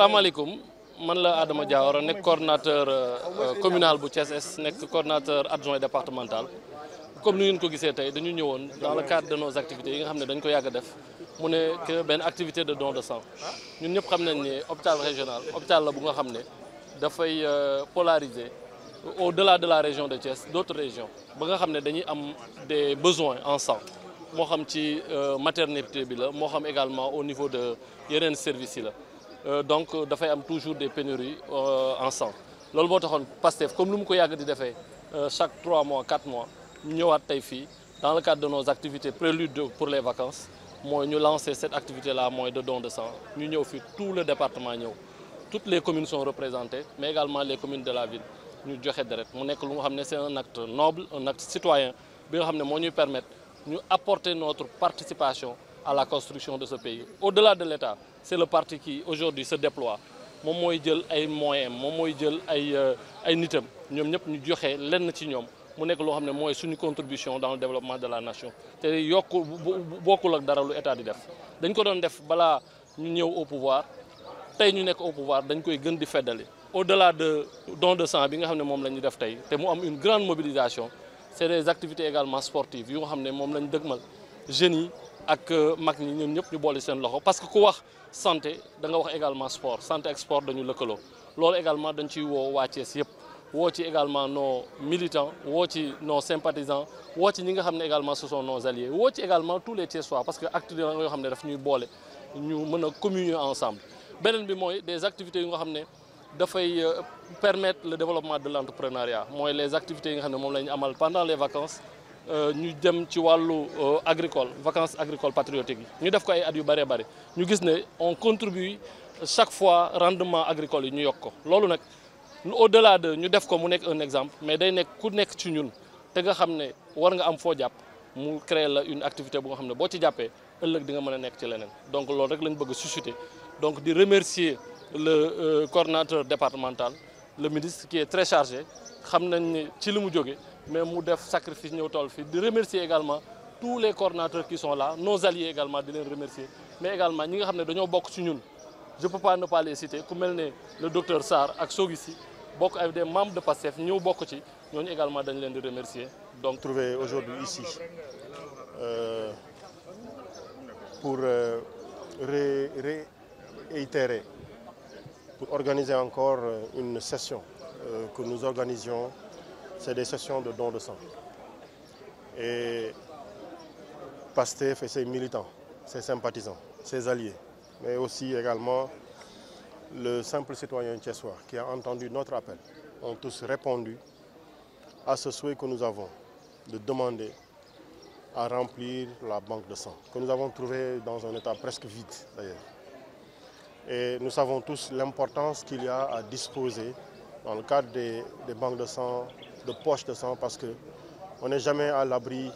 salaamaaleykum man la Adama Diawara nekk coordonnateur communal bu Thiès Est nekk coordonnateur adjoint départemental comme ni ngeen ko gisee tey dañu ñëwoon dans le cadre de nos activités yi nga xam ne dañ ko yàgg a def mu ne que benn activité de don de sang ñun ñëpp xam nañ ne hôpital régional hôpital la bu nga xam ne dafay polariser au-delà de la région de Thiès d'autres régions ba nga xam ne dañuy am des besoins en sang moo xam ci maternité bi la moo xam également au niveau de yeneen services yi la donc dafay am toujours des pénuries en sang loolu moo taxoon Pastef comme lu mu ko yàgg di defee chaque 3 mois 4 mois ñu ñëwaat tey fii dans le cadre de nos activités prélude pour les vacances mooy ñu lancer cette activité là mooy de don de sang ñu ñëw fii tout le département ñëw toutes les communes sont représentées mais également les communes de la ville ñu joxe deret mu nekk lu nga xam ne c'est un acte noble un acte citoyen bi nga xam ne moo ñuy permettre ñu apporter notre participation à la construction de ce pays au-delà de l'État c'est le parti qui aujourd'hui se déploie moom mooy jël ay moyens moom mooy jël ay nitam ñoom ñëpp ñu joxe lenn ci ñoom mu nekk loo xam ne mooy suñu contribution dans le développement de la nation te yokku bokkul ak dara lu état di def dañ ko doon def balaa ñu ñëw au pouvoir tey ñu nekk au pouvoir dañ koy gën di feddali au-delà de don de sang bi nga xam ne moom la ñu def tey te mu am une grande mobilisation c'est des activités également sportives yu nga xam ne moom la ñu dëgmal jeunes yi ak mag ñi ñun ñëpp ñu boole seen loxo parce que ku wax santé da nga wax également sport santé ak sport dañu lëkkaloo loolu également dañ ciy woo waa Thiès yëpp woo ci également nos militants woo ci nos sympathisants woo ci ñi nga xam ne également ce sont nos alliés woo ci également tous les Thiessois parce que actes yoo xam ne daf ñuy boole ñu mën a communier ensemble beneen bi mooy des activités yu nga xam ne dafay permettre le développement de l'entrepreneuriat mooy les activités yi nga xam ne moom la ñu amal pendant les vacances ñu dem ci wàllu agricole vacances agricoles patriotiques yi ñu def ko ay at yu bëree bëri ñu gis ne on contribue chaque fois rendement agricole yi ñu yokk ko loolu nag au-delà de ñu def ko mu nekk un exemple mais day nekk ku nekk ci ñun te nga xam ne war nga am foo jàpp mu créer la une activité bu nga xam ne boo ci jàppee ëllëg di nga mën a nekk ci leneen donc loolu rek lañ bëgg susciter donc di remercier le coordonnateur départemental le ministre qui est très chargé xam nañ ne ci li mu jóge mais mu def sacrifice ñëw tool fii di remercier également tous les coordonnateurs qui sont là nos alliés également di leen remercier mais également ñi nga xam ne dañoo bokk ci ñun je peux pas ne pas les citer ku mel ne le docteur Sarr ak Sogui Sy bokk avec des membres de PASTEF ñëw bokk ci ñooñu également dañ leen di remercier donc trouvé aujourd'hui ici pour réitérer pour organiser encore une session que nous organisions. C'est des sessions de don de sang. Et Pastef et ses militants, ses sympathisants, ses alliés, mais aussi également le simple citoyen thiessois qui a entendu notre appel, ont tous répondu à ce souhait que nous avons de demander à remplir la banque de sang, que nous avons trouvé dans un état presque vide d'ailleurs. Et nous savons tous l'importance qu'il y a à disposer dans le cadre des banques de sang, de poches de sang, parce qu'on n'est jamais à l'abri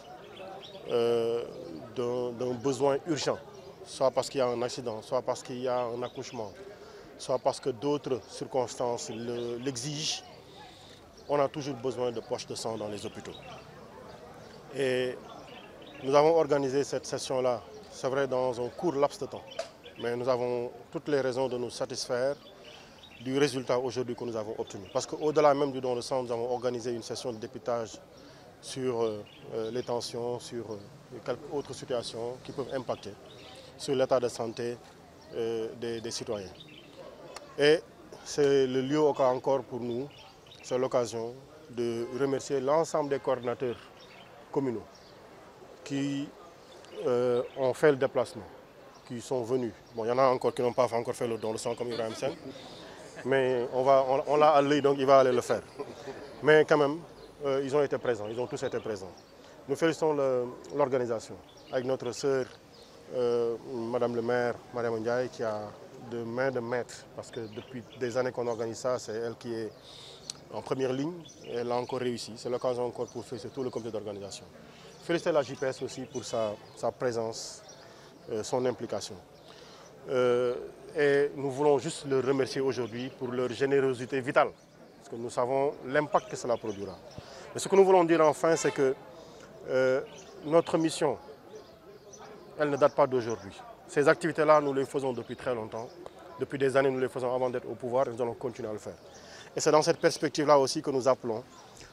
d'un besoin urgent, soit parce qu'il y a un accident, soit parce qu'il y a un accouchement, soit parce que d'autres circonstances l'exigent. On a toujours besoin de poches de sang dans les hôpitaux. Et nous avons organisé cette session-là, c'est vrai, dans un court laps de temps. Mais nous avons toutes les raisons de nous satisfaire du résultat aujourd'hui que nous avons obtenu. Parce qu'au-delà même du don de sang, nous avons organisé une session de dépistage sur les tensions, sur quelques autres situations qui peuvent impacter sur l'état de santé des citoyens. Et c'est le lieu encore pour nous, c'est l'occasion de remercier l'ensemble des coordinateurs communaux qui ont fait le déplacement, qui sont venus. Bon, il y en a encore qui n'ont pas encore fait le don de sang comme Ibrahim Sen, mais on l'a à l'œil, donc il va aller le faire. Mais quand même, ils ont été présents, ils ont tous été présents. Nous félicitons l'organisation avec notre sœur, Madame le maire, Mariam Ndiaye, qui a de main de maître, parce que depuis des années qu'on organise ça, c'est elle qui est en première ligne, et elle a encore réussi. C'est l'occasion encore pour féliciter tout le comité d'organisation. Féliciter la JPS aussi pour sa présence, son implication. Et nous voulons juste le remercier aujourd'hui pour leur générosité vitale, parce que nous savons l'impact que cela produira. Mais ce que nous voulons dire enfin, c'est que notre mission, elle ne date pas d'aujourd'hui. Ces activités-là, nous les faisons depuis très longtemps. Depuis des années, nous les faisons avant d'être au pouvoir et nous allons continuer à le faire. Et c'est dans cette perspective-là aussi que nous appelons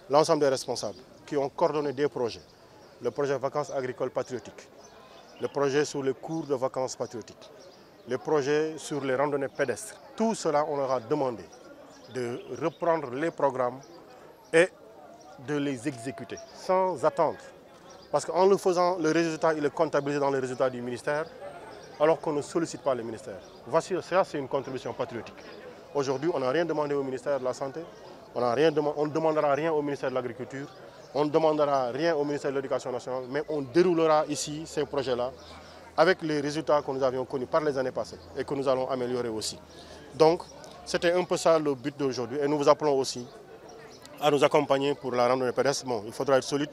l'ensemble des responsables qui ont coordonné des projets. Le projet Vacances agricoles patriotiques, le projet sur les cours de vacances patriotiques, le projet sur les randonnées pédestres. Tout cela, on leur a demandé de reprendre les programmes et de les exécuter sans attendre. Parce qu'en le faisant, le résultat, il est comptabilisé dans les résultats du ministère, alors qu'on ne sollicite pas le ministère. Voici, ça, c'est une contribution patriotique. Aujourd'hui, on n'a rien demandé au ministère de la Santé, on ne demandera rien au ministère de l'Agriculture, on ne demandera rien au ministère de l'Éducation nationale, mais on déroulera ici ces projets-là avec les résultats que nous avions connus par les années passées et que nous allons améliorer aussi. Donc, c'était un peu ça le but d'aujourd'hui et nous vous appelons aussi à nous accompagner pour la randonnée pédestre. Bon, il faudra être solide.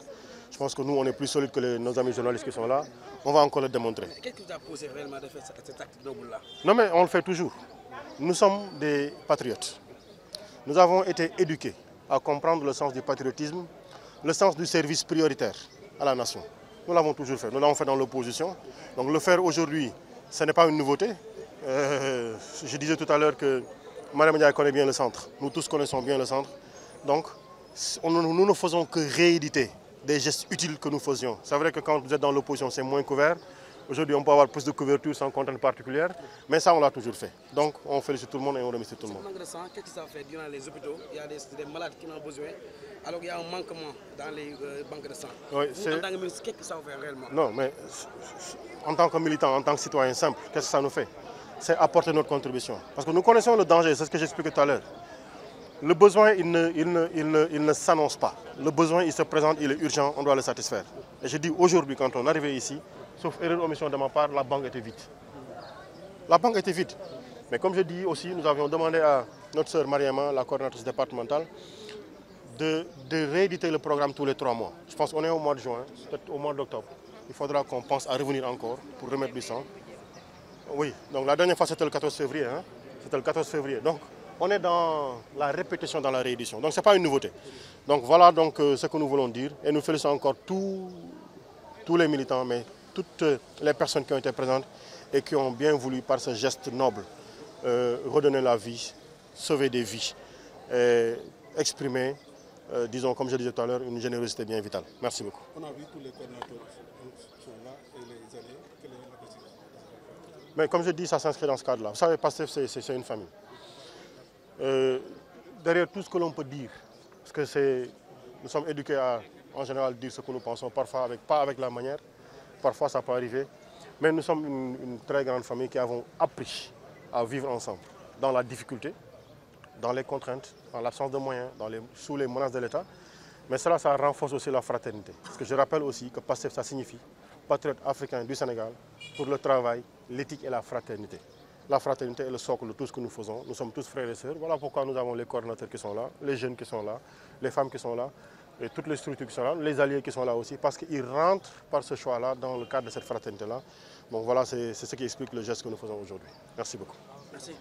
Je pense que nous, on est plus solide que nos amis journalistes qui sont là. On va encore le démontrer. Qu'est-ce qui vous a posé réellement de faire cet acte noble-là? Non, mais on le fait toujours. Nous sommes des patriotes. Nous avons été éduqués à comprendre le sens du patriotisme, le sens du service prioritaire à la nation. Nous l'avons toujours fait. Nous l'avons fait dans l'opposition. Donc le faire aujourd'hui, ce n'est pas une nouveauté. Je disais tout à l'heure que Mariama Ndiaye connaît bien le centre. Nous tous connaissons bien le centre. Donc nous ne faisons que rééditer des gestes utiles que nous faisions. C'est vrai que quand vous êtes dans l'opposition, c'est moins couvert. Aujourd'hui, on peut avoir plus de couverture sans contrainte particulière, mais ça, on l'a toujours fait. Donc, on félicite tout le monde et on remercie tout le monde. Ce manque de sang, qu'est-ce que ça fait dans les hôpitaux? Il y a des malades qui en ont besoin, alors qu'il y a un manquement dans les banques de sang. Oui, vous, en tant que ministre, qu'est-ce que ça vous fait réellement? Non, mais en tant que militant, en tant que citoyen simple, qu'est-ce que ça nous fait? C'est apporter notre contribution. Parce que nous connaissons le danger, c'est ce que j'expliquais tout à l'heure. Le besoin, il ne s'annonce pas. Le besoin, il se présente, il est urgent, on doit le satisfaire. Et je dis aujourd'hui, quand on est arrivé ici, sauf erreur omission de ma part, la banque était vide. La banque était vide. Mais comme je dis aussi, nous avions demandé à notre sœur Mariama, la coordinatrice départementale, de rééditer le programme tous les 3 mois. Je pense qu'on est au mois de juin, peut-être au mois d'octobre. Il faudra qu'on pense à revenir encore pour remettre du sang. Oui, donc la dernière fois c'était le 14 février. Hein? C'était le 14 février. Donc on est dans la répétition, dans la réédition. Donc ce n'est pas une nouveauté. Donc voilà donc, ce que nous voulons dire. Et nous félicitons encore tous les militants, mais toutes les personnes qui ont été présentes et qui ont bien voulu, par ce geste noble, redonner la vie, sauver des vies, et exprimer, disons, comme je disais tout à l'heure, une générosité bien vitale. Merci beaucoup. On a vu tous les coordinateurs sont là et les alliés. Quelle est la question? Mais comme je dis, ça s'inscrit dans ce cadre-là. Vous savez, PASTEF, c'est une famille. Derrière tout ce que l'on peut dire, parce que nous sommes éduqués à, en général, dire ce que nous pensons, parfois pas avec la manière, parfois ça peut arriver, mais nous sommes une très grande famille qui avons appris à vivre ensemble, dans la difficulté, dans les contraintes, dans l'absence de moyens, sous les menaces de l'État, mais cela, ça renforce aussi la fraternité. Parce que je rappelle aussi que PASTEF, ça signifie Patriote africain du Sénégal pour le travail, l'éthique et la fraternité. La fraternité est le socle de tout ce que nous faisons. Nous sommes tous frères et sœurs. Voilà pourquoi nous avons les coordinateurs qui sont là, les jeunes qui sont là, les femmes qui sont là, et toutes les structures qui sont là, les alliés qui sont là aussi, parce qu'ils rentrent par ce choix-là dans le cadre de cette fraternité-là. Bon, voilà, c'est ce qui explique le geste que nous faisons aujourd'hui. Merci beaucoup. Merci.